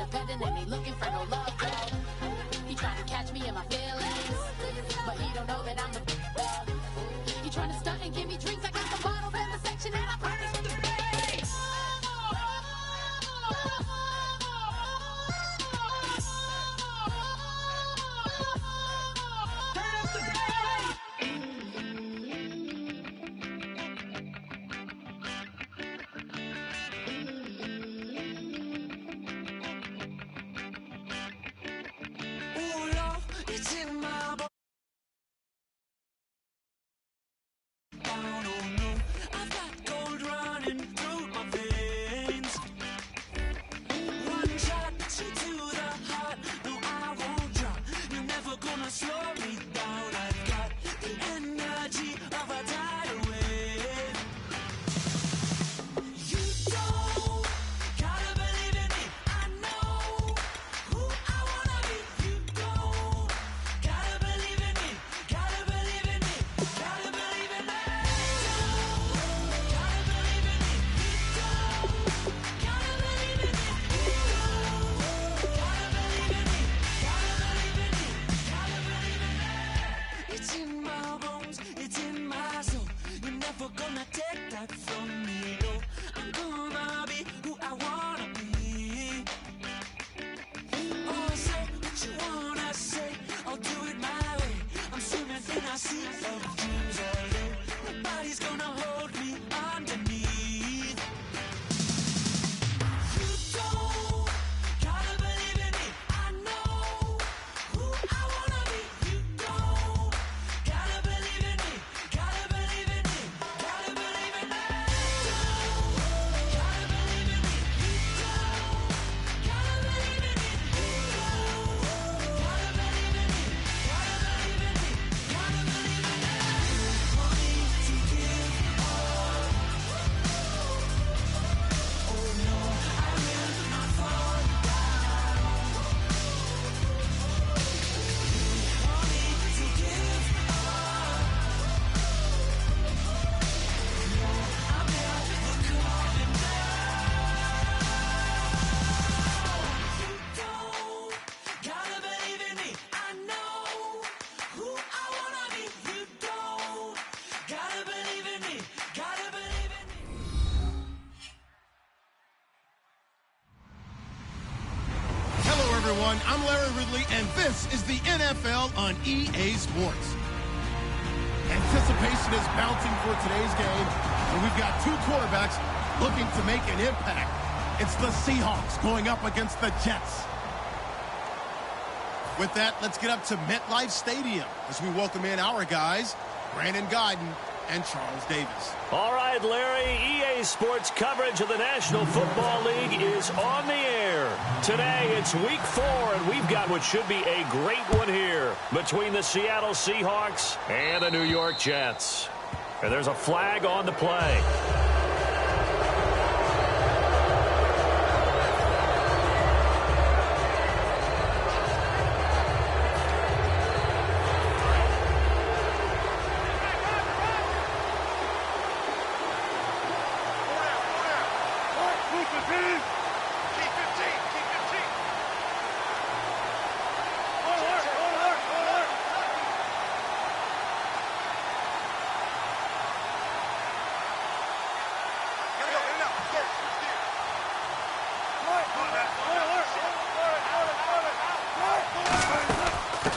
independent and ain't looking for no love, girl. He trying to catch me in my feelings, but he don't know that I'm the He trying to stunt and give me drinks. I got the bottles in the section and I promise with the face. Turn up the bass. Ooh, Lord, it's in my bones. Oh, no, I've got gold running through my veins. One shot, straight to the heart. No, I won't drop. You're never gonna slow me down. I've got the energy of a tidal wave. You don't gotta believe in me. I know who I wanna be. You don't gotta believe in me. Gotta believe in me. Gotta believe in me. Gotta believe in me. You don't gotta believe in me. You don't gotta believe in me. Gotta believe in me. Gotta believe in me. It's in my bones. It's in my soul. You're never gonna take that from me. No, I'm gonna be who I wanna be. Oh, say what you wanna say. I'll do it my way. I'm swimming in a sea of dreams all day. Nobody's gonna hold me underneath. You don't gotta believe in me. I know who I wanna be. You don't gotta believe in me. Gotta believe in me. Gotta believe in me. Gotta believe in me. You don't gotta believe in me. You don't gotta believe in me. Gotta believe in me. Gotta believe in me. Money to give up. Oh no, I will not fall down. Money to give up. No, I'm never coming back. You don't gotta believe in me. I know who I wanna be. You don't gotta believe in me. Gotta believe in me. Hello, everyone. I'm Larry Ridley, and this is the NFL on EA Sports. Anticipation is mounting for today's game, and we've got two quarterbacks looking to make an impact. It's the Seahawks going up against the Jets. With that, let's get up to MetLife Stadium as we welcome in our guys, Brandon Guyton and Charles Davis. All right, Larry, EA Sports coverage of the National Football League is on the air. Today, it's Week 4, and we've got what should be a great one here between the Seattle Seahawks and the New York Jets. And there's a flag on the play.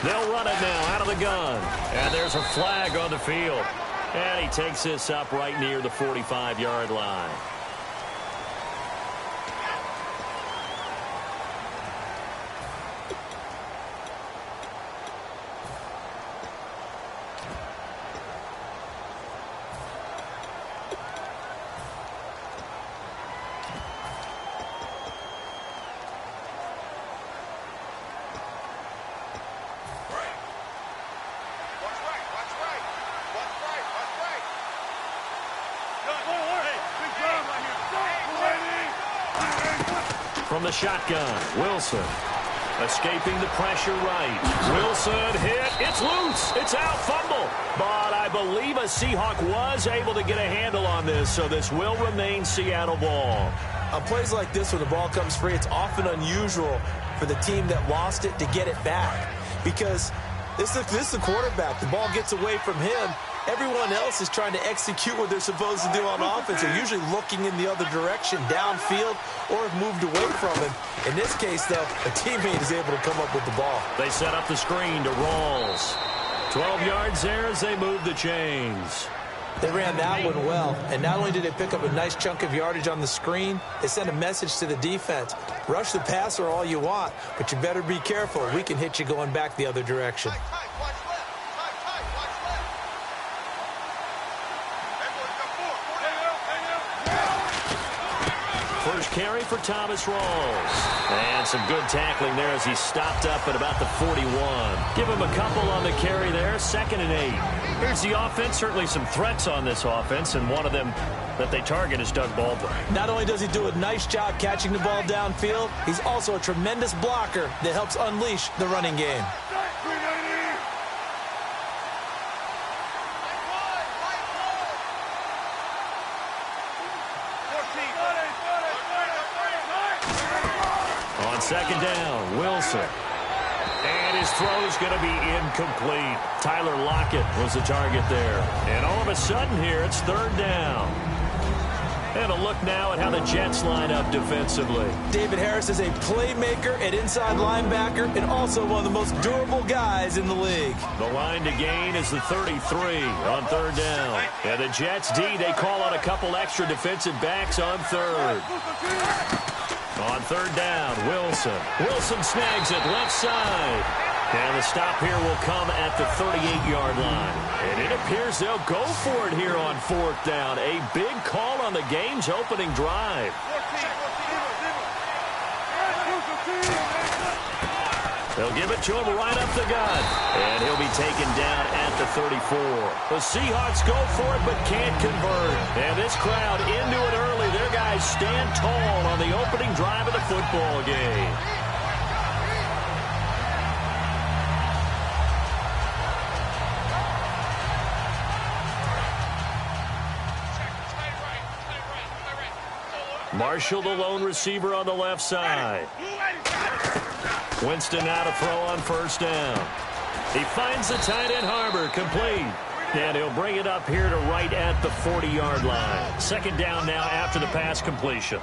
They'll run it now out of the gun. And there's a flag on the field. And he takes this up right near the 45-yard line. From the shotgun, Wilson. Escaping the pressure right. Wilson hit. It's loose. It's out. Fumble. But I believe a Seahawk was able to get a handle on this, so this will remain Seattle ball. On plays like this, when the ball comes free, it's often unusual for the team that lost it to get it back. Because this is the quarterback. The ball gets away from him. Everyone else is trying to execute what they're supposed to do on offense. They're usually looking in the other direction, downfield, or have moved away from him. In this case, though, a teammate is able to come up with the ball. They set up the screen to Rawls. 12 yards there as they move the chains. They ran that one well, and not only did they pick up a nice chunk of yardage on the screen, they sent a message to the defense. Rush the passer all you want, but you better be careful. We can hit you going back the other direction. First carry for Thomas Rawls. And some good tackling there as he stopped up at about the 41. Give him a couple on the carry there, 2nd and 8. Here's the offense. Certainly some threats on this offense, and one of them that they target is Doug Baldwin. Not only does he do a nice job catching the ball downfield, he's also a tremendous blocker that helps unleash the running game. On 2nd down, Wilson. And his throw is going to be incomplete. Tyler Lockett was the target there. And all of a sudden here, it's 3rd down. And a look now at how the Jets line up defensively. David Harris is a playmaker at inside linebacker and also one of the most durable guys in the league. The line to gain is the 33 on 3rd down. And the Jets D, they call on a couple extra defensive backs on 3rd. On 3rd down, Wilson. Wilson snags it left side. And the stop here will come at the 38-yard line. And it appears they'll go for it here on 4th down. A big call on the game's opening drive. They'll give it to him right up the gut. And he'll be taken down at the 34. The Seahawks go for it but can't convert. And this crowd into it early. Their guys stand tall on the opening drive of the football game. Marshall, the lone receiver on the left side. Winston now to throw on 1st down. He finds the tight end Harbor, complete. And he'll bring it up here to right at the 40-yard line. 2nd down now after the pass completion.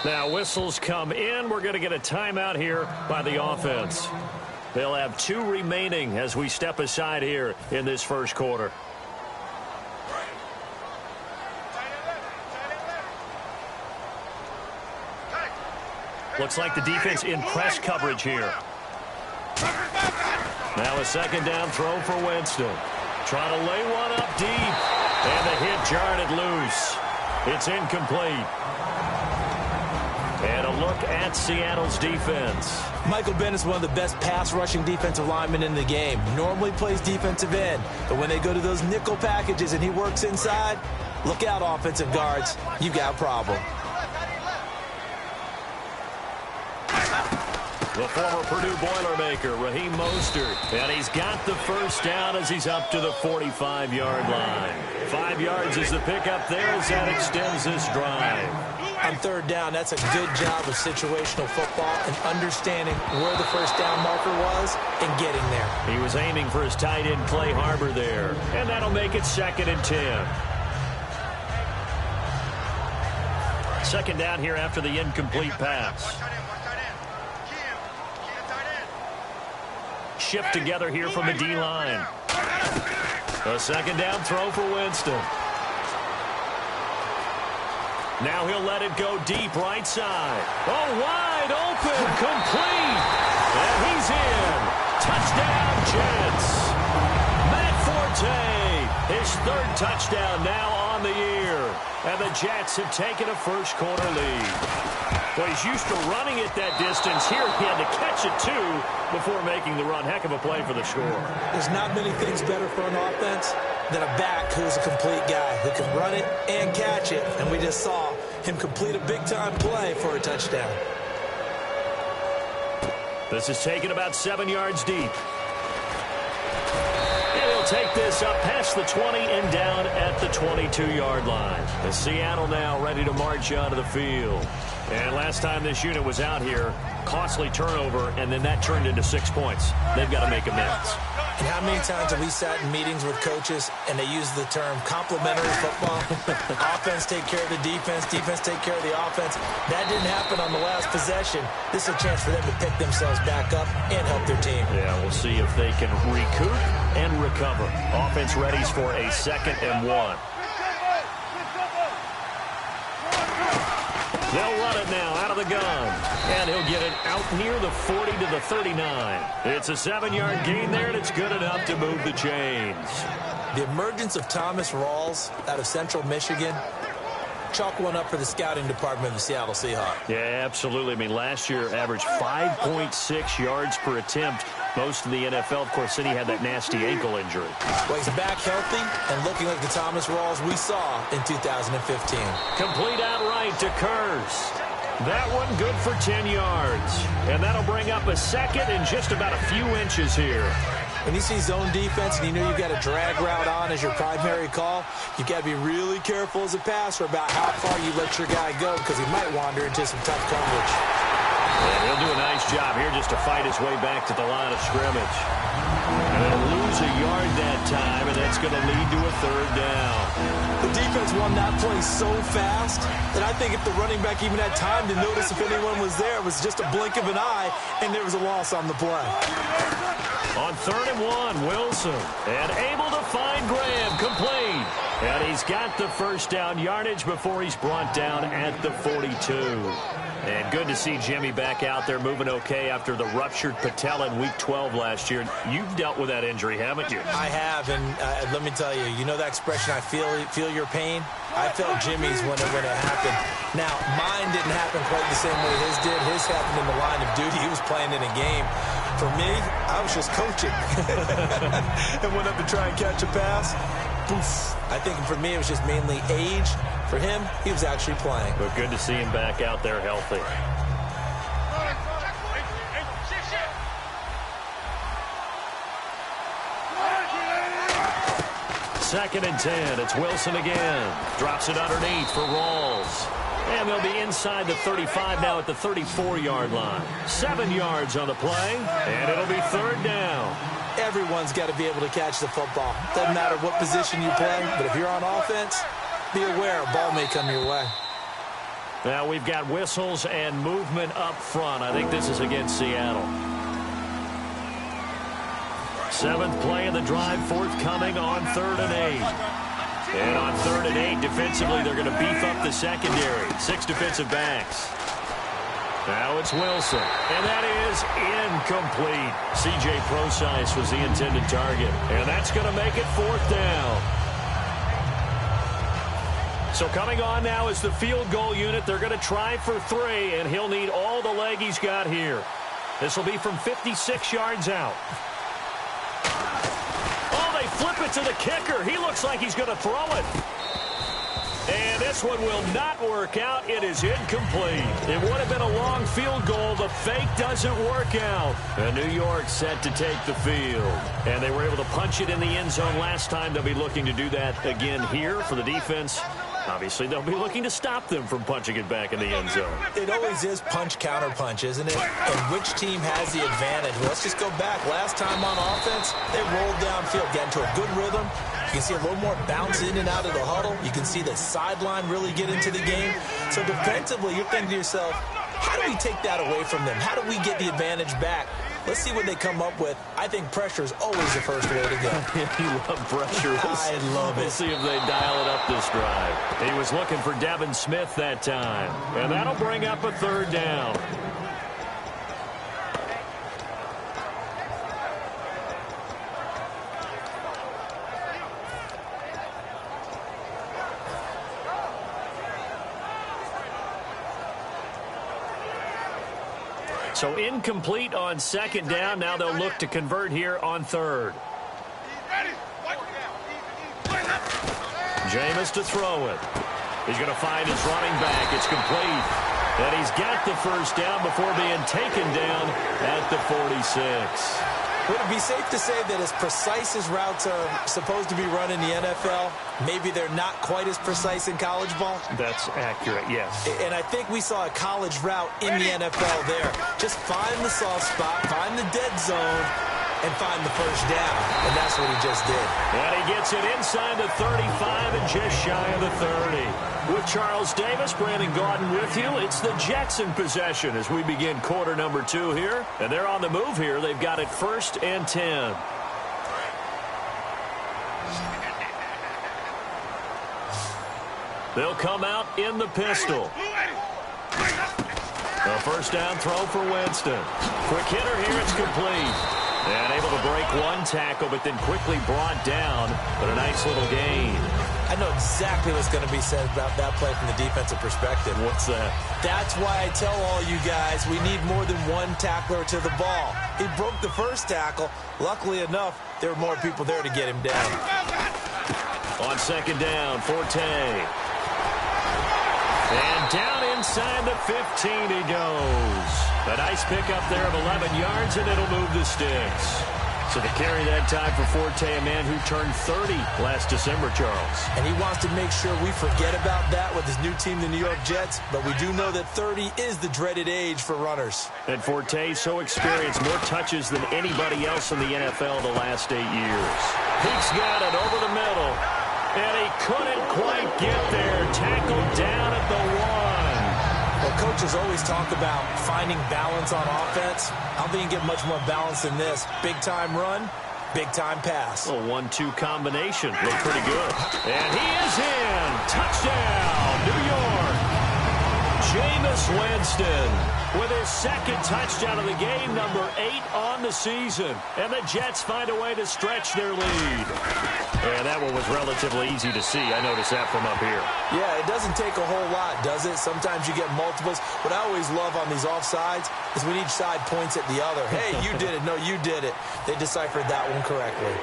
Now whistles come in. We're going to get a timeout here by the offense. They'll have 2 remaining as we step aside here in this first quarter. Looks like the defense in press coverage here. Now a 2nd down throw for Winston. Trying to lay one up deep. And the hit jarred it loose. It's incomplete. And a look at Seattle's defense. Michael Bennett is one of the best pass-rushing defensive linemen in the game. Normally plays defensive end, but when they go to those nickel packages and he works inside, look out, offensive guards. You got a problem. The former Purdue Boilermaker, Raheem Mostert. And he's got the 1st down as he's up to the 45-yard line. 5 yards is the pickup there as that extends this drive. On 3rd down, that's a good job of situational football and understanding where the 1st down marker was and getting there. He was aiming for his tight end Clay Harbor there. And that'll make it 2nd and 10. 2nd down here after the incomplete pass. Shift together here from the D-line. A 2nd down throw for Winston. Now he'll let it go deep right side. Oh, wide open, complete. And he's in. Touchdown, Jets. Matt Forte, his 3rd touchdown now on the year. And the Jets have taken a first quarter lead. Well, he's used to running it that distance. Here he had to catch it, too, before making the run. Heck of a play for the score. There's not many things better for an offense than a back who's a complete guy who can run it and catch it. And we just saw him complete a big-time play for a touchdown. This is taken about 7 yards deep. take this up past the 20 and down at the 22-yard line. And Seattle now ready to march onto the field. And last time this unit was out here, costly turnover, and then that turned into 6 points. They've got to make amends. And how many times have we sat in meetings with coaches and they use the term complementary football? Offense take care of the defense, defense take care of the offense. That didn't happen on the last possession. This is a chance for them to pick themselves back up and help their team. Yeah, we'll see if they can recoup and recover. Offense readies for a 2nd and 1. They'll run it now out of the gun. And he'll get it out near the 40 to the 39. It's a 7-yard gain there, and it's good enough to move the chains. The emergence of Thomas Rawls out of Central Michigan, chalk one up for the scouting department of the Seattle Seahawks. Yeah, absolutely. I mean, last year averaged 5.6 yards per attempt. Most of the NFL, of course, City had that nasty ankle injury. Well, he's back healthy and looking like the Thomas Rawls we saw in 2015. Complete outright to Kurz. That one good for 10 yards. And that'll bring up a 2nd and just about a few inches here. When you see zone defense and you know you've got a drag route on as your primary call, you've got to be really careful as a passer about how far you let your guy go because he might wander into some tough coverage. And he'll do a nice job here just to fight his way back to the line of scrimmage. And he'll lose a yard that time, and that's going to lead to a 3rd down. The defense won that play so fast that I think if the running back even had time to notice if anyone was there, it was just a blink of an eye, and there was a loss on the play. On 3rd and 1, Wilson. And able to find Graham, complete. And he's got the 1st down yardage before he's brought down at the 42. And good to see Jimmy back out there moving okay after the ruptured patella in Week 12 last year. You've dealt with that injury, haven't you? I have, and let me tell you, you know that expression, I feel your pain? I felt Jimmy's when it happened. Now, mine didn't happen quite the same way his did. His happened in the line of duty. He was playing in a game. For me, I was just coaching. And went up to try and catch a pass. Poof. I think for me, it was just mainly age. For him, he was actually playing. But good to see him back out there healthy. Second and 10. It's Wilson again. Drops it underneath for Rawls. And they'll be inside the 35 now at the 34-yard line. 7 yards on the play, and it'll be 3rd down. Everyone's got to be able to catch the football. Doesn't matter what position you play, but if you're on offense, be aware a ball may come your way. Now we've got whistles and movement up front. I think this is against Seattle. 7th play of the drive, forthcoming on 3rd and 8. And on 3rd and 8, defensively, they're going to beef up the secondary. 6 defensive backs. Now it's Wilson. And that is incomplete. C.J. Procise was the intended target. And that's going to make it 4th down. So coming on now is the field goal unit. They're going to try for 3, and he'll need all the leg he's got here. This will be from 56 yards out. Oh, they flip it to the kicker. He looks like he's going to throw it. And this one will not work out. It is incomplete. It would have been a long field goal. The fake doesn't work out. And New York set to take the field. And they were able to punch it in the end zone last time. They'll be looking to do that again here for the defense. Obviously, they'll be looking to stop them from punching it back in the end zone. It always is punch-counter-punch, isn't it? And which team has the advantage? Well, let's just go back. Last time on offense, they rolled downfield, got into a good rhythm. You can see a little more bounce in and out of the huddle. You can see the sideline really get into the game. So defensively, you're thinking to yourself, how do we take that away from them? How do we get the advantage back? Let's see what they come up with. I think pressure is always the first way to go. You love pressure. I love it. We'll see if they dial it up this drive. He was looking for Devin Smith that time. And that'll bring up a 3rd down. So incomplete on 2nd down. Now they'll look to convert here on 3rd. Jameis to throw it. He's going to find his running back. It's complete. And he's got the 1st down before being taken down at the 46. Would it be safe to say that as precise as routes are supposed to be run in the NFL, maybe they're not quite as precise in college ball? That's accurate, yes. And I think we saw a college route in the NFL there. Just find the soft spot, find the dead zone, and find the first down. And that's what he just did. And he gets it inside the 35 and just shy of the 30. With Charles Davis, Brandon Gaudin with you. It's the Jets in possession as we begin quarter number 2 here. And they're on the move here. They've got it 1st and 10. They'll come out in the pistol. A first down throw for Winston. Quick hitter here. It's complete. And able to break one tackle, but then quickly brought down. But a nice little gain. I know exactly what's going to be said about that play from the defensive perspective. What's that? That's why I tell all you guys we need more than one tackler to the ball. He broke the first tackle. Luckily enough, there were more people there to get him down. On 2nd down, Forte. And down inside the 15 he goes. A nice pickup there of 11 yards, and it'll move the sticks. So to carry that time for Forte, a man who turned 30 last December, Charles. And he wants to make sure we forget about that with his new team, the New York Jets. But we do know that 30 is the dreaded age for runners. And Forte, so experienced, more touches than anybody else in the NFL the last 8 years. He's got it over the middle. And he couldn't quite get there. Tackled down at the 1. Well, coaches always talk about finding balance on offense. I don't think you can get much more balance than this. Big-time run, big-time pass. A 1-2 combination. Looked pretty good. And he is in. Touchdown, New York. Jameis Winston with his 2nd touchdown of the game, number 8 on the season. And the Jets find a way to stretch their lead. And that one was relatively easy to see. I noticed that from up here. Yeah, it doesn't take a whole lot, does it? Sometimes you get multiples. What I always love on these offsides is when each side points at the other. Hey, you did it. No, you did it. They deciphered that one correctly.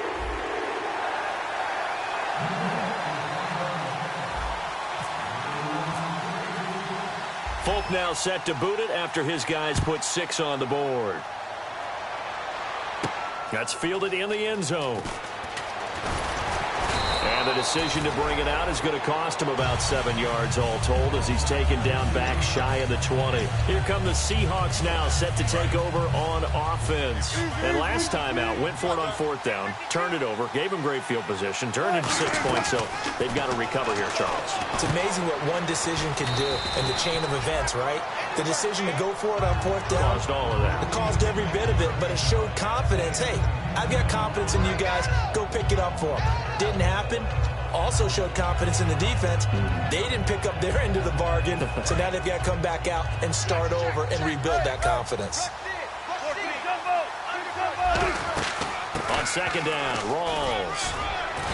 Folk now set to boot it after his guys put 6 on the board. That's fielded in the end zone. And the decision to bring it out is going to cost him about 7 yards all told as he's taken down back shy of the 20. Here come the Seahawks now set to take over on offense. And last time out, went for it on 4th down, turned it over, gave him great field position, turned it to 6 points, so they've got to recover here, Charles. It's amazing what one decision can do in the chain of events, right? The decision to go for it on 4th down. Caused all of that. It caused every bit of it, but it showed confidence. Hey, I've got confidence in you guys. Go pick it up for them. Didn't happen. Also showed confidence in the defense. They didn't pick up their end of the bargain, so now they've got to come back out and start over and rebuild that confidence. On 2nd down, Rawls.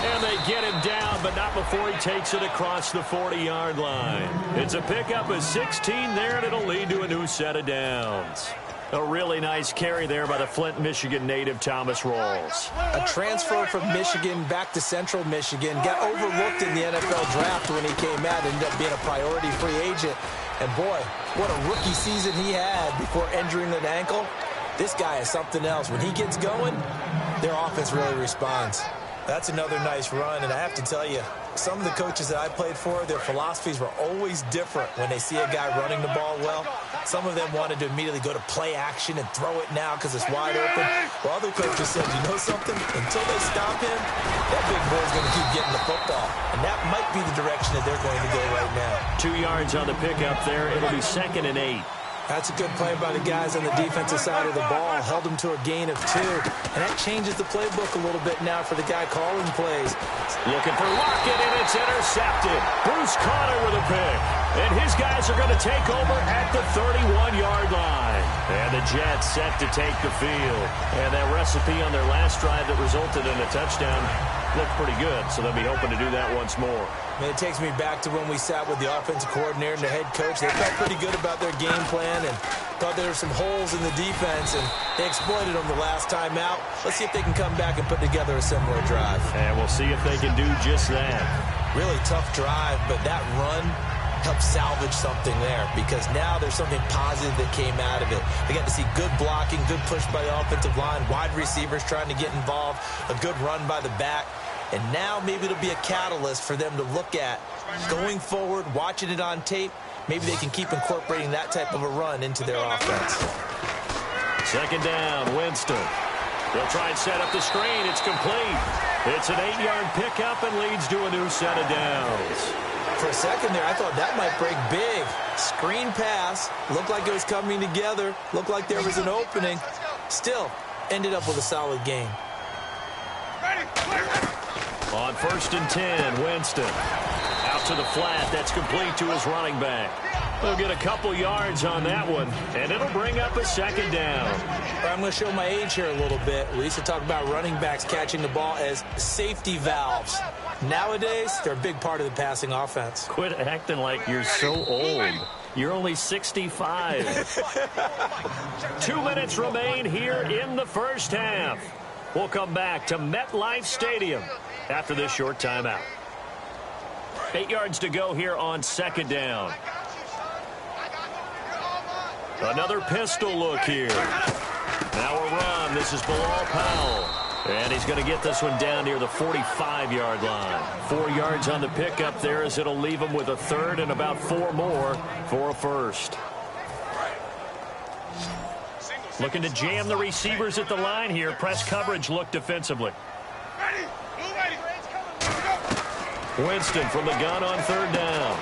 And they get him down, but not before he takes it across the 40-yard line. It's a pickup of 16 there, and it'll lead to a new set of downs. A really nice carry there by the Flint, Michigan native Thomas Rawls. A transfer from Michigan back to Central Michigan. Got overlooked in the NFL draft when he came out. Ended up being a priority free agent. And boy, what a rookie season he had before injuring an ankle. This guy is something else. When he gets going, their offense really responds. That's another nice run, and I have to tell you, some of the coaches that I played for, their philosophies were always different when they see a guy running the ball well. Some of them wanted to immediately go to play action and throw it now because it's wide open. While other coaches said, you know something? Until they stop him, that big boy's going to keep getting the football. And that might be the direction that they're going to go right now. 2 yards on the pickup there. It'll be 2nd and 8. That's a good play by the guys on the defensive side of the ball. Held them to a gain of 2. And that changes the playbook a little bit now for the guy calling plays. Looking for Lockett, and it's intercepted. Bruce Conner with a pick. And his guys are going to take over at the 31-yard line. And the Jets set to take the field. And that recipe on their last drive that resulted in a touchdown looked pretty good, so they'll be hoping to do that once more. Man, it takes me back to when we sat with the offensive coordinator and the head coach. They felt pretty good about their game plan and thought there were some holes in the defense, and they exploited them the last time out. Let's see if they can come back and put together a similar drive. And we'll see if they can do just that. Really tough drive, but that run help salvage something there, because now there's something positive that came out of it. They got to see good blocking, good push by the offensive line, wide receivers trying to get involved, a good run by the back. And now maybe it'll be a catalyst for them to look at going forward, watching it on tape. Maybe they can keep incorporating that type of a run into their offense. Second down, Winston. They'll try and set up the screen. It's complete. It's an 8-yard pickup and leads to a new set of downs. For a second there, I thought that might break big. Screen pass. Looked like it was coming together. Looked like there was an opening. Still, ended up with a solid game. On 1st and 10, Winston. Out to the flat. That's complete to his running back. They'll get a couple yards on that one, and it'll bring up a second down. I'm going to show my age here a little bit. We used to talk about running backs catching the ball as safety valves. Nowadays, they're a big part of the passing offense. Quit acting like you're so old. You're only 65. 2 minutes remain here in the first half. We'll come back to MetLife Stadium after this short timeout. 8 yards to go here on second down. Another pistol look here. Now a run. This is Bilal Powell. And he's going to get this one down near the 45-yard line. 4 yards on the pickup there, as it'll leave him with a third and about 4 more for a first. Looking to jam the receivers at the line here. Press coverage look defensively. Winston from the gun on third down.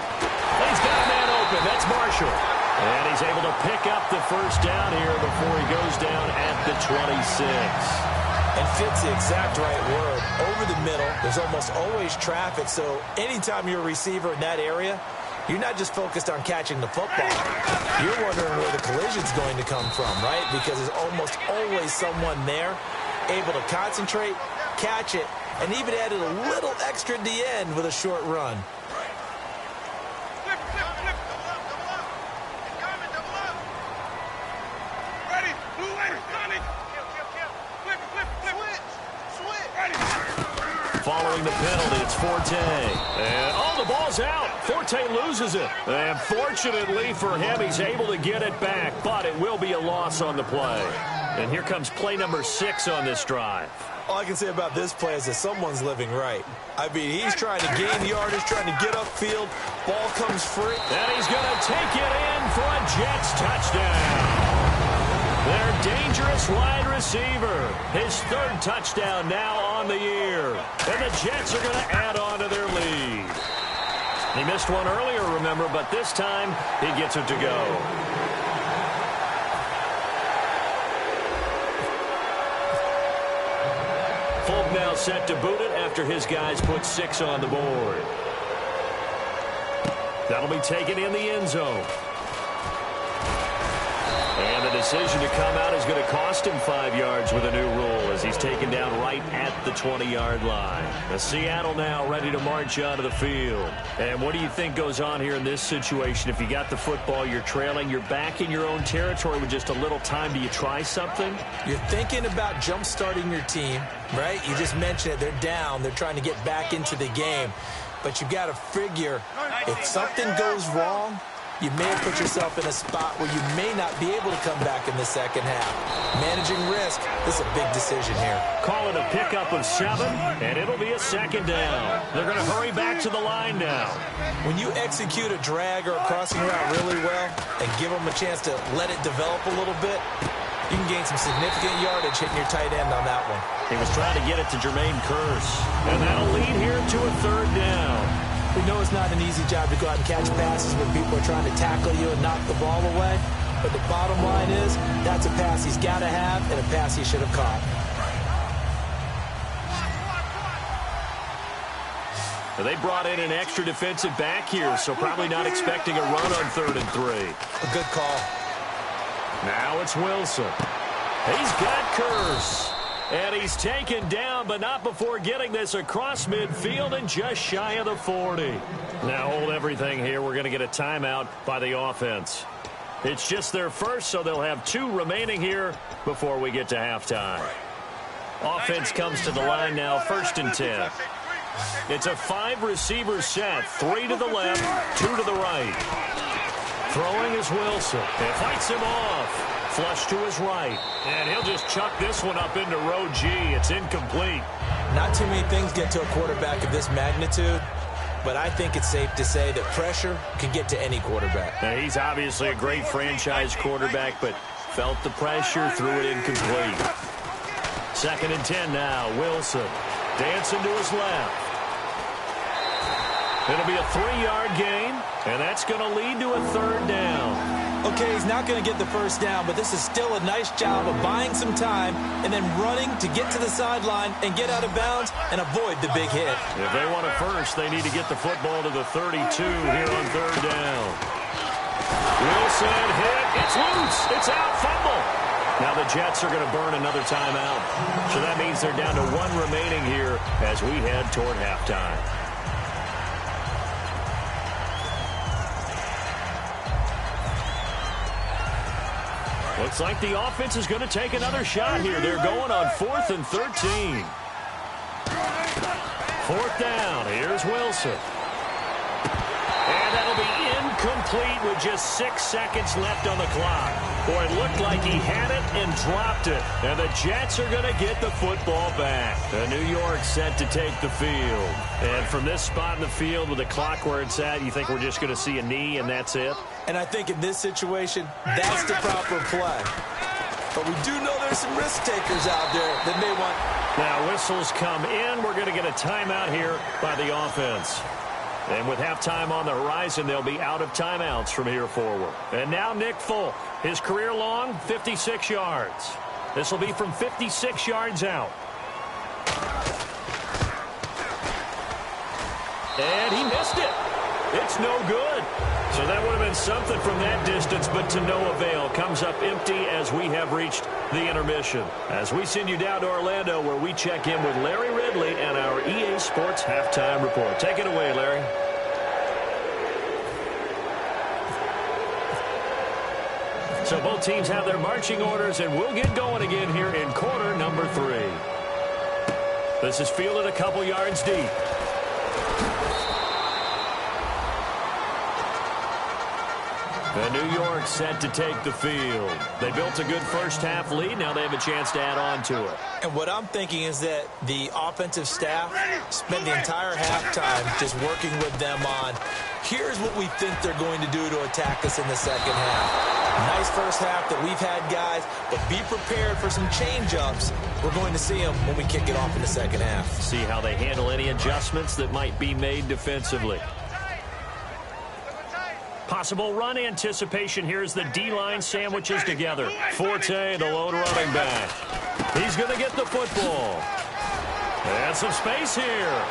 He's got a man open. That's Marshall. And he's able to pick up the first down here before he goes down at the 26. And fits the exact right word. Over the middle, there's almost always traffic, so anytime you're a receiver in that area, you're not just focused on catching the football. You're wondering where the collision's going to come from, right? Because there's almost always someone there able to concentrate, catch it, and even added a little extra at the end with a short run. Following the penalty, it's Forte. And, the ball's out. Forte loses it. And fortunately for him, he's able to get it back, but it will be a loss on the play. And here comes play number 6 on this drive. All I can say about this play is that someone's living right. I mean, he's trying to gain yardage, trying to get upfield. Ball comes free. And he's going to take it in for a Jets touchdown. Their dangerous wide receiver. His 3rd touchdown now on the year. And the Jets are going to add on to their lead. He missed one earlier, remember, but this time he gets it to go. Fulton now set to boot it after his guys put 6 on the board. That'll be taken in the end zone. And the decision to come out is going to cost him 5 yards with a new rule, as he's taken down right at the 20-yard line. The Seattle now ready to march onto the field. And what do you think goes on here in this situation? If you got the football, you're trailing, you're back in your own territory with just a little time. Do you try something? You're thinking about jump-starting your team, right? You just mentioned it. They're down. They're trying to get back into the game. But you've got to figure, if something goes wrong, you may have put yourself in a spot where you may not be able to come back in the second half. Managing risk, this is a big decision here. Call it a pickup of 7, and it'll be a second down. They're going to hurry back to the line now. When you execute a drag or a crossing route really well and give them a chance to let it develop a little bit, you can gain some significant yardage hitting your tight end on that one. He was trying to get it to Jermaine Kearse, and that'll lead here to a 3rd down. We know it's not an easy job to go out and catch passes when people are trying to tackle you and knock the ball away. But the bottom line is, that's a pass he's got to have and a pass he should have caught. They brought in an extra defensive back here, so probably not expecting a run on 3rd and 3. A good call. Now it's Wilson. He's got Kearse. And he's taken down, but not before getting this across midfield and just shy of the 40. Now hold everything here. We're going to get a timeout by the offense. It's just their first, so they'll have 2 remaining here before we get to halftime. Offense comes to the line now, 1st and 10. It's a 5-receiver set. 3 to the left, 2 to the right. Throwing is Wilson. It fights him off. Flush to his right. And he'll just chuck this one up into row G. It's incomplete. Not too many things get to a quarterback of this magnitude, but I think it's safe to say that pressure can get to any quarterback. Now, he's obviously a great franchise quarterback, but felt the pressure, threw it incomplete. 2nd and 10 now. Wilson dancing to his left. It'll be a 3-yard gain, and that's going to lead to a 3rd down. Okay, he's not going to get the first down, but this is still a nice job of buying some time and then running to get to the sideline and get out of bounds and avoid the big hit. If they want a first, they need to get the football to the 32 here on 3rd down. Wilson hit. It's loose. It's out. Fumble. Now the Jets are going to burn another timeout. So that means they're down to 1 remaining here as we head toward halftime. Looks like the offense is going to take another shot here. They're going on 4th and 13. 4th down. Here's Wilson. And that'll be incomplete with just 6 seconds left on the clock. Boy, it looked like he had it and dropped it. And the Jets are going to get the football back. New York set to take the field. And from this spot in the field with the clock where it's at, you think we're just going to see a knee and that's it? And I think in this situation, that's the proper play. But we do know there's some risk takers out there that may want. Now whistles come in. We're going to get a timeout here by the offense. And with halftime on the horizon, they'll be out of timeouts from here forward. And now Nick Folk. His career long, 56 yards. This will be from 56 yards out. And he missed it. It's no good. So that would have been something from that distance, but to no avail. Comes up empty as we have reached the intermission. As we send you down to Orlando, where we check in with Larry Ridley and our EA Sports Halftime Report. Take it away, Larry. So both teams have their marching orders, and we'll get going again here in quarter number 3. This is fielded a couple yards deep. And New York set to take the field. They built a good first-half lead. Now they have a chance to add on to it. And what I'm thinking is that the offensive staff spent the entire halftime just working with them on, here's what we think they're going to do to attack us in the second half. Nice first half that we've had, guys, but be prepared for some change-ups. We're going to see them when we kick it off in the second half. See how they handle any adjustments that might be made defensively. Possible run anticipation. Here's the D-line sandwiches together. Forte, the lone running back. He's going to get the football. And some space here.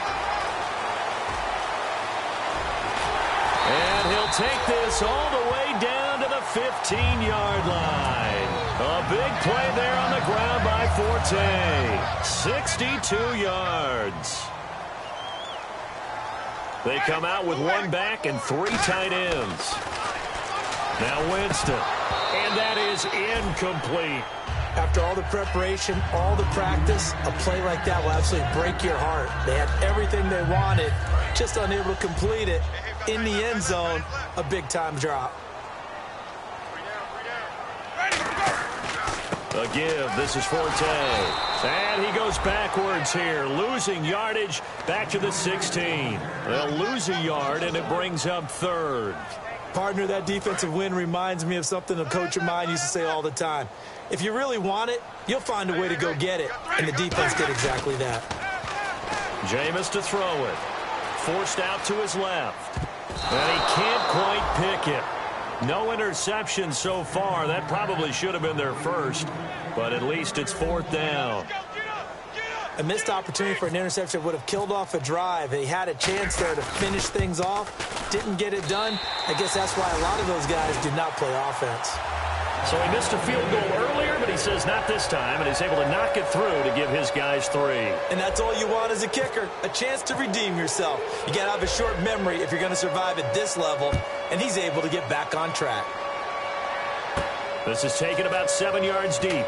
And he'll take this all the way down to the 15-yard line. A big play there on the ground by Forte. 62 yards. They come out with 1 back and 3 tight ends. Now Winston. And that is incomplete. After all the preparation, all the practice, a play like that will absolutely break your heart. They had everything they wanted, just unable to complete it. In the end zone, a big-time drop. A give. This is Forte. And he goes backwards here, losing yardage back to the 16. They'll lose a yard, and it brings up 3rd. Partner, that defensive win reminds me of something a coach of mine used to say all the time. If you really want it, you'll find a way to go get it. And the defense did exactly that. Jameis to throw it. Forced out to his left. And he can't quite pick it. No interception so far. That probably should have been their first, but at least it's 4th down. A missed opportunity for an interception would have killed off a drive. They had a chance there to finish things off, didn't get it done. I guess that's why a lot of those guys did not play offense. So he missed a field goal earlier, but he says not this time, and he's able to knock it through to give his guys 3. And that's all you want as a kicker, a chance to redeem yourself. You got to have a short memory if you're going to survive at this level, and he's able to get back on track. This is taken about 7 yards deep.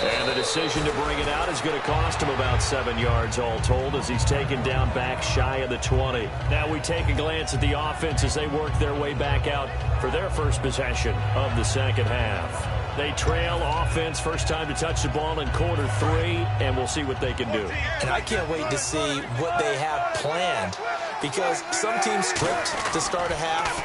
And the decision to bring it out is going to cost him about 7 yards all told as he's taken down back shy of the 20. Now we take a glance at the offense as they work their way back out for their first possession of the second half. They trail offense, first time to touch the ball in quarter 3, and we'll see what they can do. And I can't wait to see what they have planned, because some teams script to start a half.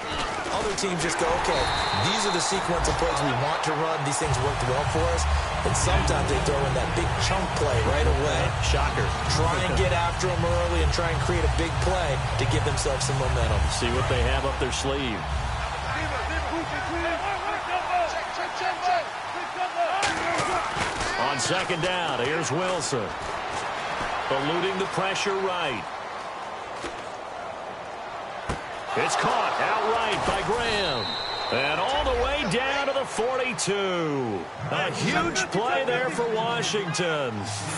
Other teams just go, okay, these are the sequence of plays we want to run. These things worked well for us. And sometimes they throw in that big chunk play right away. Shocker. Try and get after them early and try and create a big play to give themselves some momentum. See what they have up their sleeve. On second down, here's Wilson. Eluding the pressure right. It's caught outright by Graham. And all the way down to the 42. A huge play there for Washington.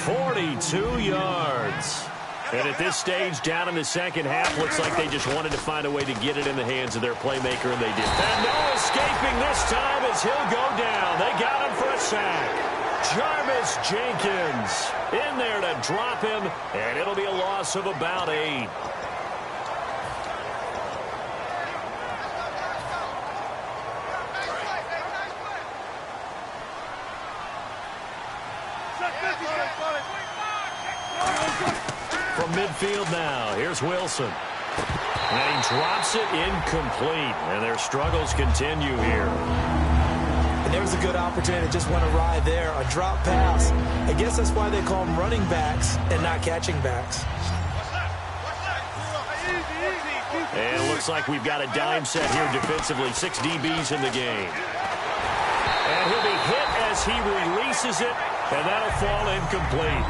42 yards. And at this stage, down in the second half, looks like they just wanted to find a way to get it in the hands of their playmaker, and they did. And no escaping this time as he'll go down. They got him for a sack. Jarvis Jenkins in there to drop him, and it'll be a loss of about 8. From midfield now, here's Wilson. And he drops it incomplete, and their struggles continue here. And there's a good opportunity that just went awry there, a drop pass. I guess that's why they call them running backs and not catching backs. And it looks like we've got a dime set here defensively. 6 DBs in the game. And he'll be hit as he releases it, and that'll fall incomplete.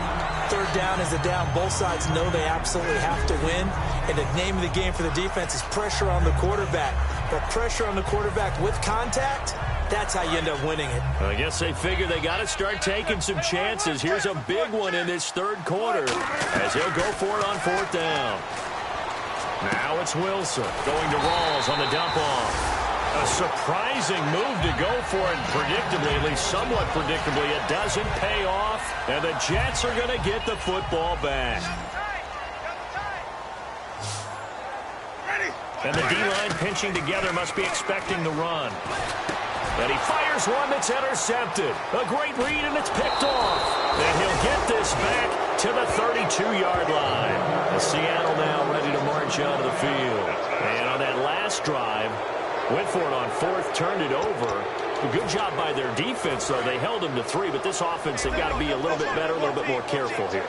Third down is a down. Both sides know they absolutely have to win. And the name of the game for the defense is pressure on the quarterback. But pressure on the quarterback with contact, that's how you end up winning it. I guess they figure they got to start taking some chances. Here's a big one in this third quarter as he'll go for it on fourth down. Now it's Wilson going to Rawls on the dump off. A surprising move to go for it, predictably, at least somewhat predictably. It doesn't pay off, and the Jets are going to get the football back. And the D-line pinching together must be expecting the run. And he fires one that's intercepted. A great read, and it's picked off. And he'll get this back to the 32-yard line. Seattle now ready to march out of the field. And on that last drive, went for it on fourth, turned it over. A good job by their defense, though. They held them to 3, but this offense, they've got to be a little bit better, a little bit more careful here.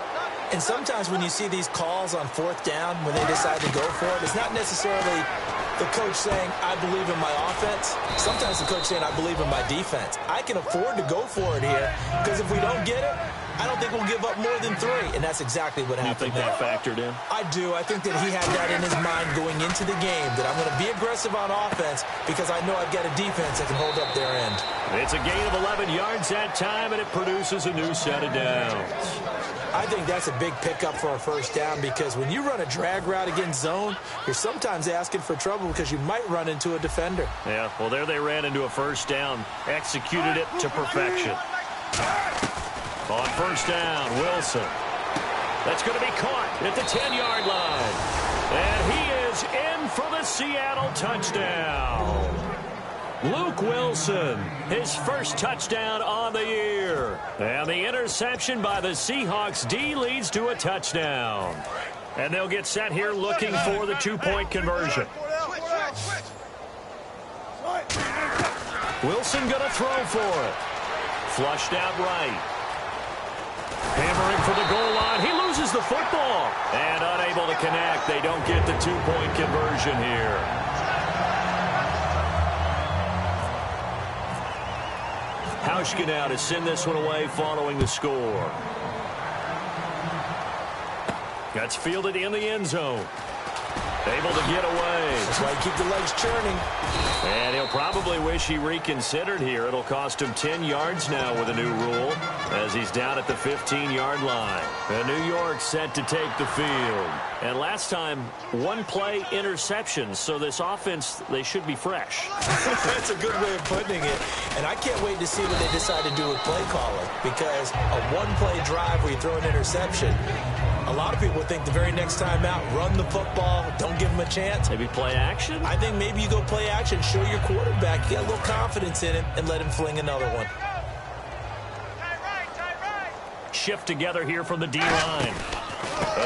And sometimes when you see these calls on fourth down, when they decide to go for it, it's not necessarily the coach saying, I believe in my offense. Sometimes the coach saying, I believe in my defense. I can afford to go for it here, because if we don't get it, I don't think we'll give up more than 3, and that's exactly what happened. You think that factored in? I do. I think that he had that in his mind going into the game, that I'm going to be aggressive on offense because I know I've got a defense that can hold up their end. It's a gain of 11 yards that time, and it produces a new set of downs. I think that's a big pickup for a first down, because when you run a drag route against zone, you're sometimes asking for trouble because you might run into a defender. Yeah, well, there they ran into a first down, executed it to perfection. On first down, Wilson. That's going to be caught at the 10-yard line. And he is in for the Seattle touchdown. Luke Wilson, his first touchdown on the year. And the interception by the Seahawks D leads to a touchdown. And they'll get set here looking for the 2-point conversion. Wilson going to throw for it. Flushed out right. Hammering for the goal line. He loses the football. And unable to connect. They don't get the 2-point conversion here. Hauschka now to send this one away following the score. That's fielded in the end zone. Able to get away. That's why you keep the legs churning. And he'll probably wish he reconsidered here. It'll cost him 10 yards now with a new rule as he's down at the 15-yard line. And New York set to take the field. And last time, one-play interception. So this offense, they should be fresh. That's a good way of putting it. And I can't wait to see what they decide to do with play calling, because a one-play drive where you throw an interception, a lot of people think the very next time out, run the football, don't give him a chance. Maybe play action? I think maybe you go play action, show your quarterback, get a little confidence in him, and let him fling another one. Shift together here from the D-line.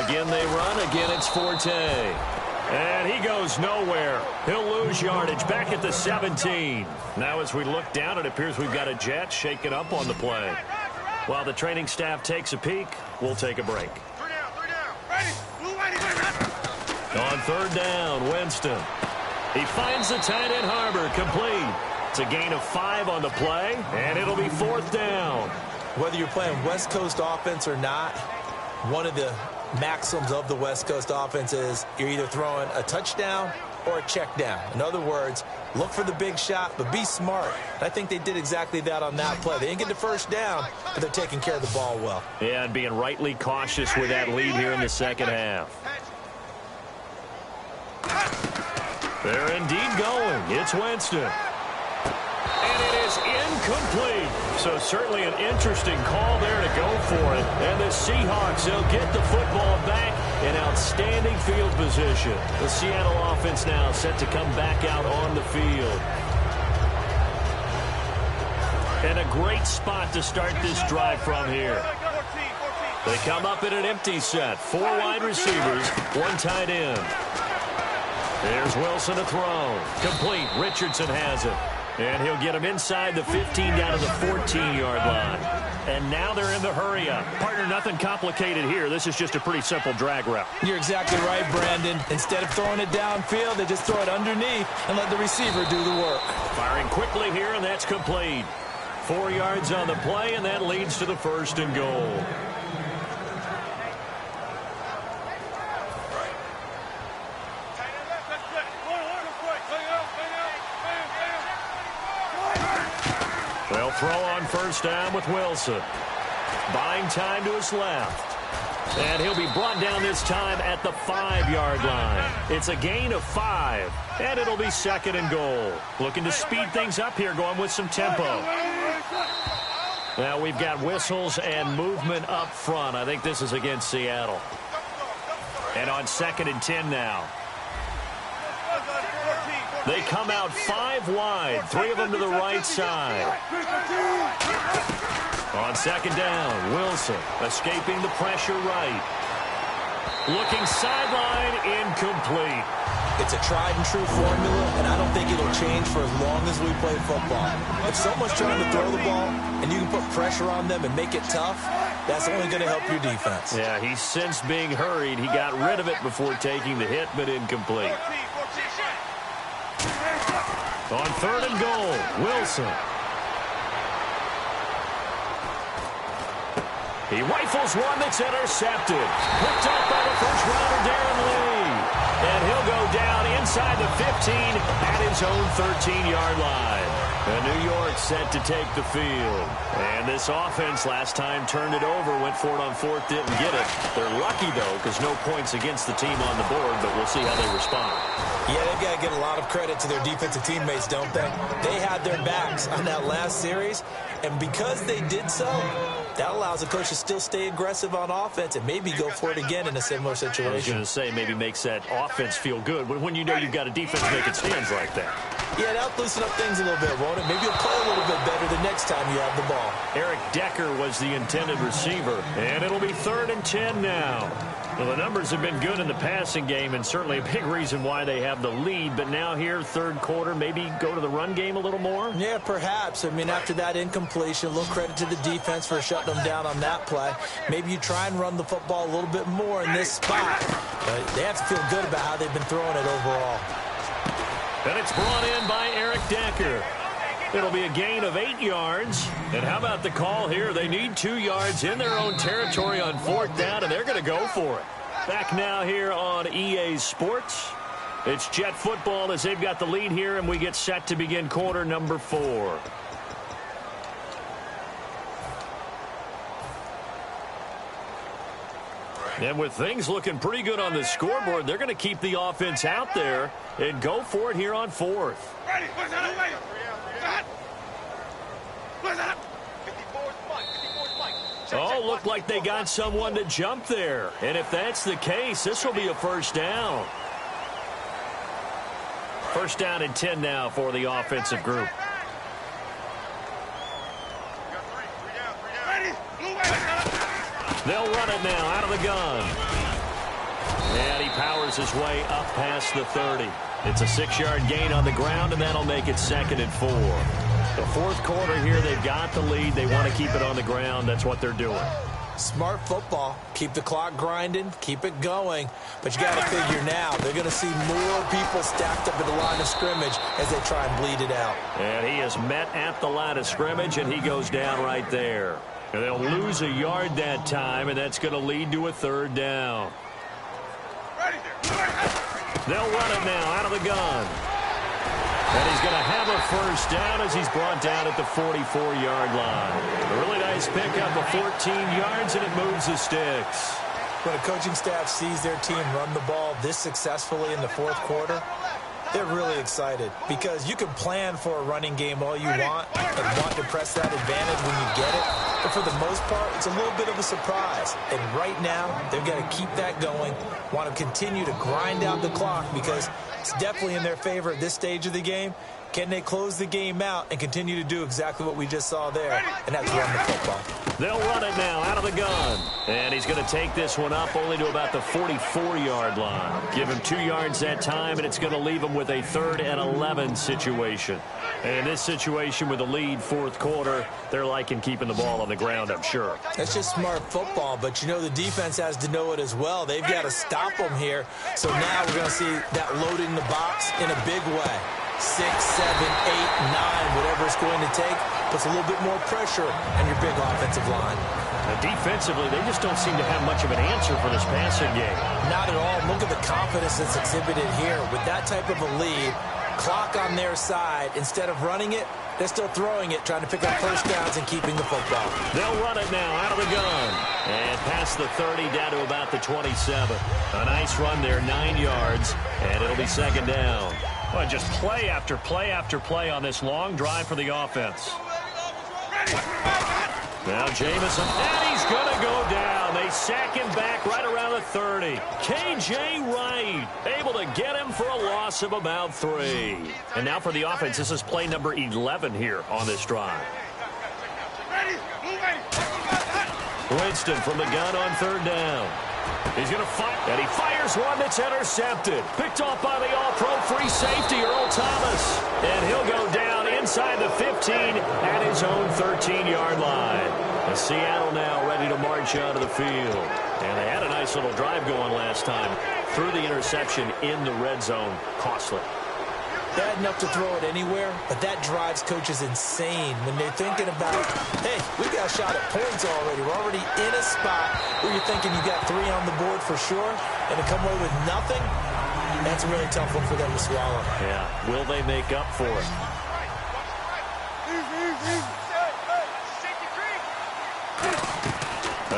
Again they run, again it's Forte. And he goes nowhere. He'll lose yardage back at the 17. Now as we look down, it appears we've got a jet shaken up on the play. While the training staff takes a peek, we'll take a break. On third down, Winston. He finds the tight end Harbor, complete. It's a gain of 5 on the play, and it'll be fourth down. Whether you're playing West Coast offense or not, one of the maxims of the West Coast offense is you're either throwing a touchdown or a check down. In other words, look for the big shot, but be smart. And I think they did exactly that on that play. They didn't get the first down, but they're taking care of the ball well. Yeah, and being rightly cautious with that lead here in the second half. They're indeed going. It's Winston. And it is incomplete. So certainly an interesting call there to go for it. And the Seahawks, they'll get the football back in outstanding field position. The Seattle offense now set to come back out on the field. And a great spot to start this drive from here. They come up in an empty set. 4 wide receivers, 1 tight end. There's Wilson to throw. Complete. Richardson has it. And he'll get him inside the 15 down to the 14-yard line. And now they're in the hurry-up. Partner, nothing complicated here. This is just a pretty simple drag route. You're exactly right, Brandon. Instead of throwing it downfield, they just throw it underneath and let the receiver do the work. Firing quickly here, and that's complete. 4 yards on the play, and that leads to the first and goal. They'll throw on first down with Wilson. Buying time to his left. And he'll be brought down this time at the 5-yard line. It's a gain of 5, and it'll be second and goal. Looking to speed things up here, going with some tempo. Now we've got whistles and movement up front. I think this is against Seattle. And on 2nd and 10 now. They come out 5 wide, 3 of them to the right side. On 2nd down, Wilson escaping the pressure right. Looking sideline, incomplete. It's a tried-and-true formula, and I don't think it'll change for as long as we play football. If someone's trying to throw the ball and you can put pressure on them and make it tough, that's only going to help your defense. Yeah, he's since being hurried. He got rid of it before taking the hit, but incomplete. On 3rd and goal, Wilson. He rifles one that's intercepted. Picked up by the first-rounder, Darren Lee. And he'll go down inside the 15 at his own 13-yard line. And New York set to take the field. And this offense last time turned it over, went for it on 4th, didn't get it. They're lucky, though, because no points against the team on the board, but we'll see how they respond. Yeah, they've got to give a lot of credit to their defensive teammates, don't they? They had their backs on that last series, and because they did so, that allows the coach to still stay aggressive on offense and maybe go for it again in a similar situation. I was going to say, maybe makes that offense feel good when you know you've got a defense making stands like that. Yeah, that'll loosen up things a little bit, won't it? Maybe you'll play a little bit better the next time you have the ball. Eric Decker was the intended receiver, and it'll be 3rd and 10 now. Well, the numbers have been good in the passing game, and certainly a big reason why they have the lead. But now here, 3rd quarter, maybe go to the run game a little more? Yeah, perhaps. I mean, after that incompletion, a little credit to the defense for shutting them down on that play. Maybe you try and run the football a little bit more in this spot. But they have to feel good about how they've been throwing it overall. And it's brought in by Eric Decker. It'll be a gain of 8 yards. And how about the call here? They need 2 yards in their own territory on 4th down, and they're going to go for it. Back now here on EA Sports. It's Jet football as they've got the lead here, and we get set to begin quarter number 4. And with things looking pretty good on the scoreboard, they're going to keep the offense out there and go for it here on 4th. Ready. Oh, looked like they got someone to jump there. And if that's the case, this will be a first down. First down and 10 now for the offensive group. They'll run it now out of the gun. And he powers his way up past the 30. It's a 6-yard gain on the ground, and that'll make it 2nd and 4. The 4th quarter here, they've got the lead. They want to keep it on the ground. That's what they're doing. Smart football. Keep the clock grinding. Keep it going. But you got to figure now, they're going to see more people stacked up at the line of scrimmage as they try and bleed it out. And he is met at the line of scrimmage, and he goes down right there. And they'll lose a yard that time, and that's going to lead to a 3rd down. They'll run it now out of the gun. And he's going to have a first down as he's brought down at the 44-yard line. A really nice pickup of 14 yards, and it moves the sticks. When a coaching staff sees their team run the ball this successfully in the 4th quarter, they're really excited because you can plan for a running game all you want and want to press that advantage when you get it. But for the most part, it's a little bit of a surprise. And right now, they've got to keep that going, want to continue to grind out the clock because it's definitely in their favor at this stage of the game. Can they close the game out and continue to do exactly what we just saw there? And that's run the football. They'll run it now out of the gun. And he's going to take this one up only to about the 44-yard line. Give him 2 yards that time, and it's going to leave him with a 3rd and 11 situation. And in this situation with the lead 4th quarter, they're liking keeping the ball on the ground, I'm sure. That's just smart football, but you know the defense has to know it as well. They've got to stop them here. So now we're going to see that loading the box in a big way. 6, 7, 8, 9, whatever it's going to take, puts a little bit more pressure on your big offensive line. Now, defensively, they just don't seem to have much of an answer for this passing game. Not at all. Look at the confidence that's exhibited here. With that type of a lead, clock on their side, instead of running it, they're still throwing it, trying to pick up first downs and keeping the football. They'll run it now out of the gun. And past the 30 down to about the 27. A nice run there, 9 yards, and it'll be 2nd down. Well, just play after play after play on this long drive for the offense. Now Jamison, and he's going to go down. They sack him back right around the 30. K.J. Wright able to get him for a loss of about 3. And now for the offense, this is play number 11 here on this drive. Winston from the gun on 3rd down. He's going to fire, and he fires one that's intercepted. Picked off by the all-pro free safety, Earl Thomas. And he'll go down inside the 15 at his own 13-yard line. And Seattle now ready to march out of the field. And they had a nice little drive going last time. Threw the interception in the red zone. Costly. Bad enough to throw it anywhere, but that drives coaches insane when they're thinking about, hey, we've got a shot at points already. We're already in a spot where you're thinking you got 3 on the board for sure, and to come away with nothing, that's a really tough one for them to swallow. Yeah, will they make up for it?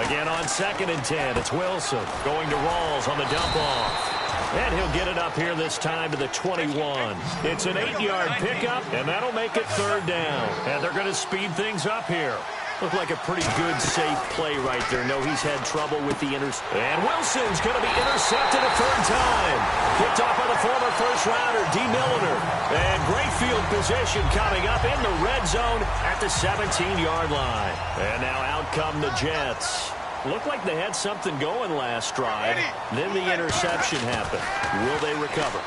Again on 2nd and 10, it's Wilson going to Rawls on the dump off. And he'll get it up here this time to the 21. It's an 8-yard pickup, and that'll make it 3rd down. And they're going to speed things up here. Looked like a pretty good, safe play right there. No, he's had trouble with the interception. And Wilson's going to be intercepted a 3rd time. Picked off by the former first-rounder, D. Milliner. And great field position coming up in the red zone at the 17-yard line. And now out come the Jets. Looked like they had something going last drive. Then the interception happened. Will they recover?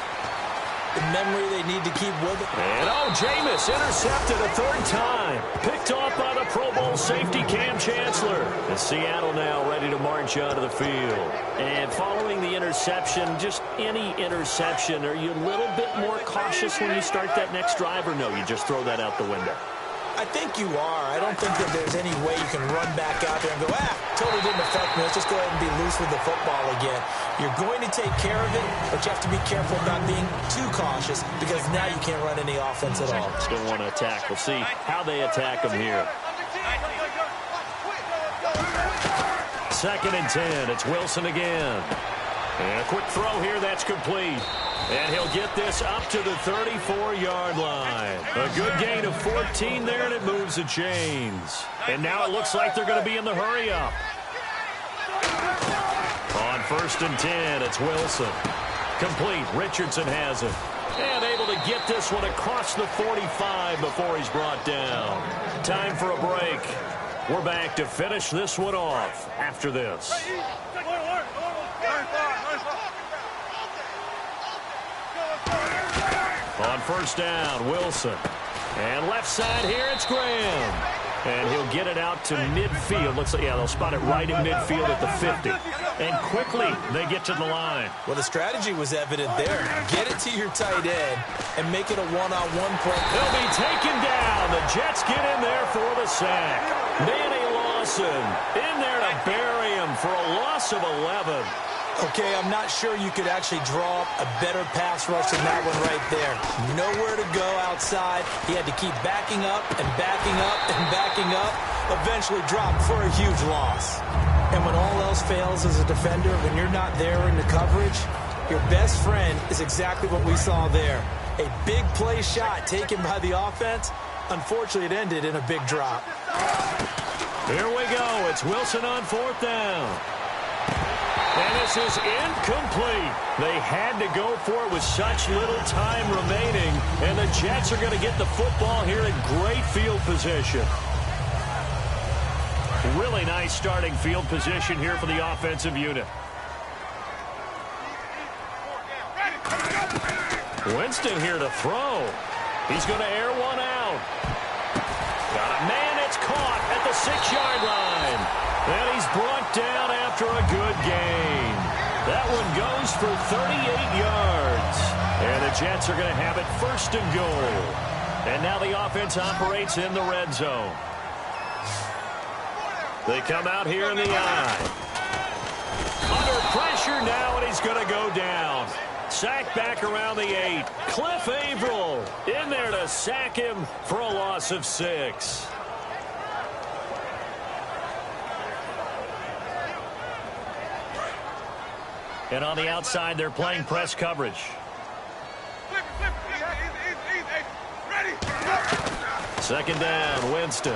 The memory they need to keep with it. And Jameis intercepted a 3rd time. Picked off by the Pro Bowl safety Cam Chancellor. And Seattle now ready to march out of the field. And following the interception, just any interception, are you a little bit more cautious when you start that next drive, or no, you just throw that out the window? I think you are. I don't think that there's any way you can run back out there and go, totally didn't affect me. Let's just go ahead and be loose with the football again. You're going to take care of it, but you have to be careful about being too cautious because now you can't run any offense at all. Still want to attack. We'll see how they attack him here. 2nd and 10. It's Wilson again. And a quick throw here. That's complete. And he'll get this up to the 34-yard line. A good gain of 14 there, and it moves the chains. And now it looks like they're going to be in the hurry-up. On 1st and 10, it's Wilson. Complete. Richardson has it. And able to get this one across the 45 before he's brought down. Time for a break. We're back to finish this one off after this. On 1st down, Wilson. And left side here, it's Graham. And he'll get it out to midfield. Looks like, yeah, they'll spot it right in midfield at the 50. And quickly, they get to the line. Well, the strategy was evident there. Get it to your tight end and make it a one-on-one play. They'll be taken down. The Jets get in there for the sack. Manny Lawson in there to bury him for a loss of 11. Okay, I'm not sure you could actually draw up a better pass rush than that one right there. Nowhere to go outside. He had to keep backing up and backing up and backing up. Eventually dropped for a huge loss. And when all else fails as a defender, when you're not there in the coverage, your best friend is exactly what we saw there. A big play shot taken by the offense. Unfortunately, it ended in a big drop. Here we go. It's Wilson on 4th down. And this is incomplete. They had to go for it with such little time remaining. And the Jets are going to get the football here in great field position. Really nice starting field position here for the offensive unit. Winston here to throw. He's going to air one out. Got a man. It's caught at the 6-yard line. And he's brought down after a good gain. That one goes for 38 yards. And the Jets are going to have it 1st and goal. And now the offense operates in the red zone. They come out here in the eye. Under pressure now, and he's going to go down. Sacked back around the 8. Cliff Averill in there to sack him for a loss of 6. And on the outside, they're playing press coverage. Second down, Winston.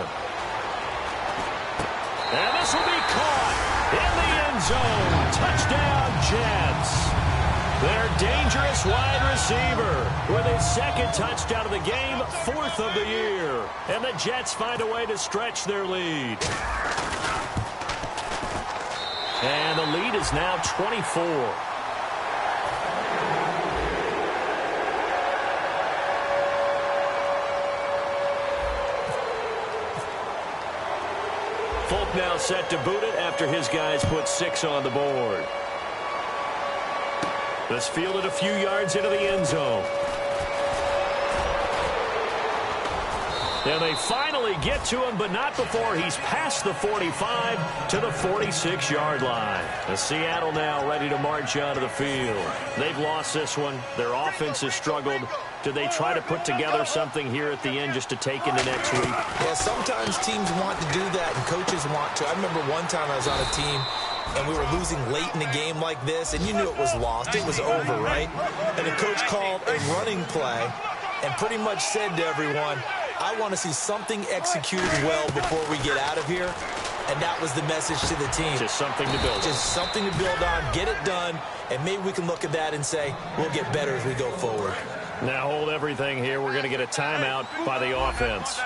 And this will be caught in the end zone. Touchdown, Jets. Their dangerous wide receiver with his 2nd touchdown of the game, 4th of the year. And the Jets find a way to stretch their lead. And the lead is now 24. Folk now set to boot it after his guys put 6 on the board. This fielded a few yards into the end zone. And they finally get to him, but not before he's past the 45 to the 46-yard line. And Seattle now ready to march out of the field. They've lost this one. Their offense has struggled. Do they try to put together something here at the end just to take into next week? Yeah, sometimes teams want to do that and coaches want to. I remember one time I was on a team and we were losing late in the game like this, and you knew it was lost. It was over, right? And the coach called a running play and pretty much said to everyone, I want to see something executed well before we get out of here. And that was the message to the team. Just something to build on. Just something to build on, get it done, and maybe we can look at that and say, we'll get better as we go forward. Now hold everything here. We're going to get a timeout by the offense.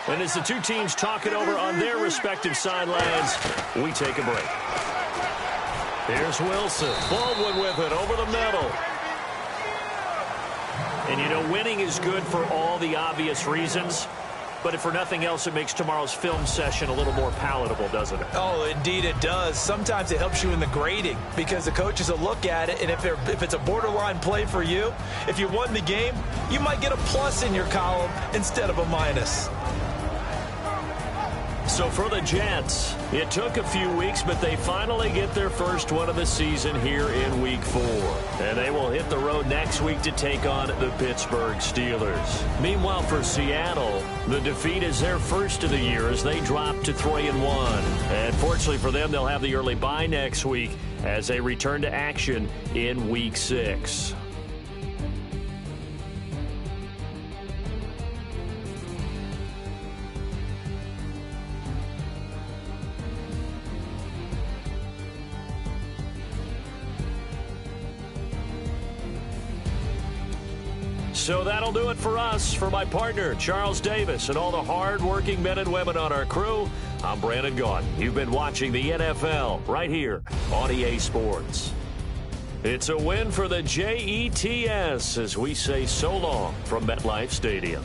And as the two teams talk it over on their respective sidelines, we take a break. Here's Wilson. Baldwin with it over the middle. And, you know, winning is good for all the obvious reasons. But if for nothing else, it makes tomorrow's film session a little more palatable, doesn't it? Oh, indeed it does. Sometimes it helps you in the grading because the coaches will look at it, and if it's a borderline play for you, if you won the game, you might get a plus in your column instead of a minus. So for the Jets, it took a few weeks, but they finally get their first one of the season here in Week 4. And they will hit the road next week to take on the Pittsburgh Steelers. Meanwhile, for Seattle, the defeat is their first of the year as they drop to 3-1. And fortunately for them, they'll have the early bye next week as they return to action in Week 6. So that'll do it for us. For my partner, Charles Davis, and all the hard-working men and women on our crew, I'm Brandon Gaudin. You've been watching the NFL right here on EA Sports. It's a win for the Jets as we say so long from MetLife Stadium.